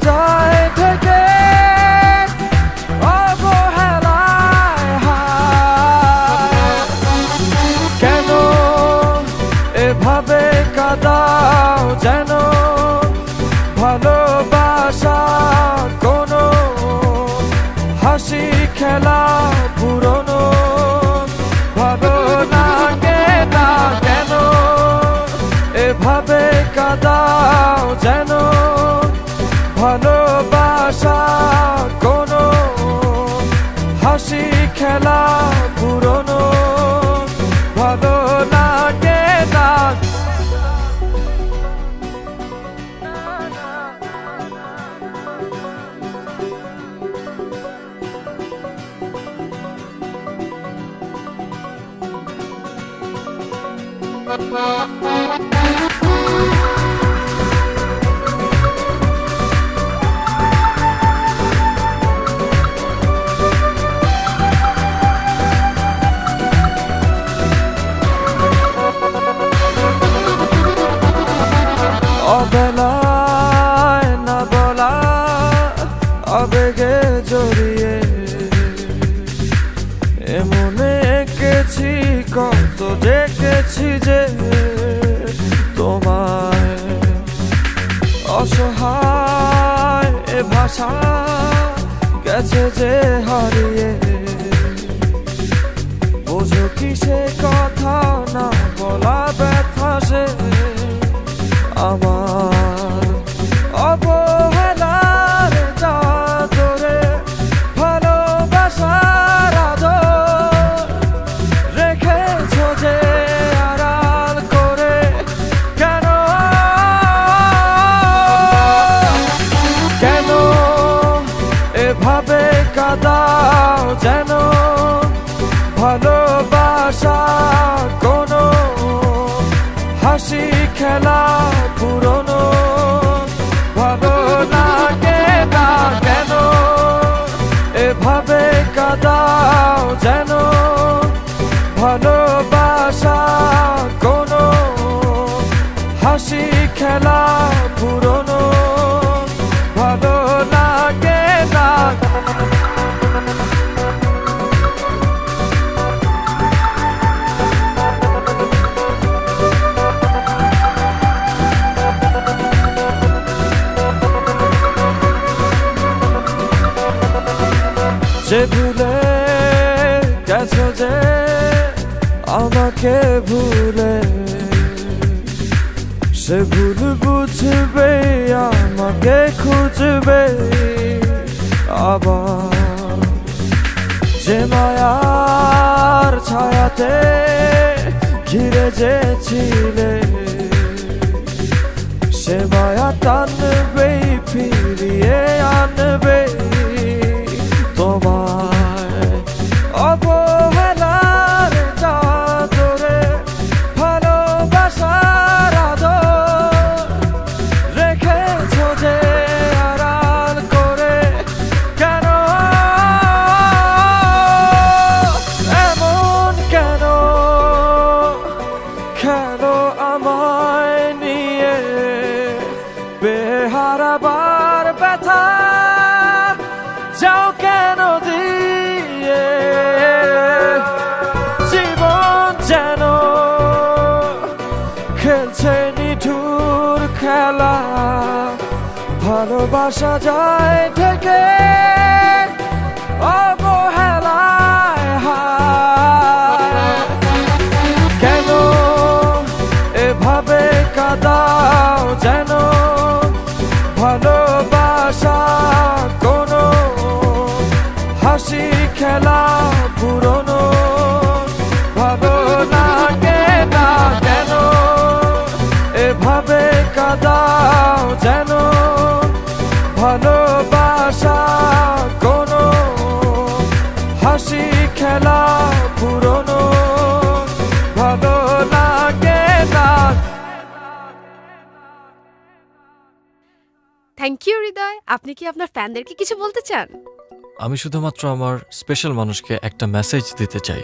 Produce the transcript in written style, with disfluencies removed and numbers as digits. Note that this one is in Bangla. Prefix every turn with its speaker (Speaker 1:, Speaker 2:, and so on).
Speaker 1: যায় থেকে অবহেলায় হায়। কেন এভাবে কাঁদাও যেন ভালোবাসা কোনো হাসি খেলা পুরনো ভালো লাগে না। কেন এভাবে কাঁদাও যেন ভালোবাসা কোনো হাসি খেলা পুরনো ভালো লাগে না। অবেলায় না বলা আবেগে জড়িয়ে এমনে এঁকেছি কত দেখেছি যে তোমায় অসহায় এ ভাষা গেছে যে হারিয়ে বোঝো কি সে কথা না বলা ব্যথা সে আমার অবহেলার চাদরে ভালোবাসার আদর রেখেছো যে আড়াল করে। কেন কেন এভাবে কাঁদাও যেন ভালোবাসা কোনো হাসি খেলা পুরনো ভালো লাগে না। কেন এভাবে কাঁদাও যেন ভালোবাসা কোনো হাসি খেলা পুরনো ভালো লাগে না। যে ভুলে গেছো যে আমাকে ভুলে সে ভুল বুঝবে আমাকে খুঁজবে আবার। যে মায়ার ছায়াতে ঘিরে যে ছিলে সে মায়া টানবে ফিরিয়ে আনবে তোমায় অবহেলার চাদরে ভালোবাসার আদর রেখেছো যে আড়াল করে। কেন এমন কেন কেন আমায় নিয়ে বেহারাবার ব্যথা যাও কেন দিয়ে জীবন যেন খেলছে নিঠুর খেলা ভালোবাসা যায় থেকে অবহেলায় হায়। কেন এভাবে কাঁদাও যেন ভালোবাসা কোনো হাসি খেলা পুরনো ভালো লাগে না। কেন এভাবে কাঁদাও যেন ভালোবাসা কোনো হাসি খেলা পুরনো ভালো লাগে না।
Speaker 2: থ্যাংক ইউ হৃদয়। আপনি কি আপনার ফ্যানদেরকে কিছু বলতে চান?
Speaker 1: আমি শুধুমাত্র আমার স্পেশাল মানুষকে একটা মেসেজ দিতে চাই।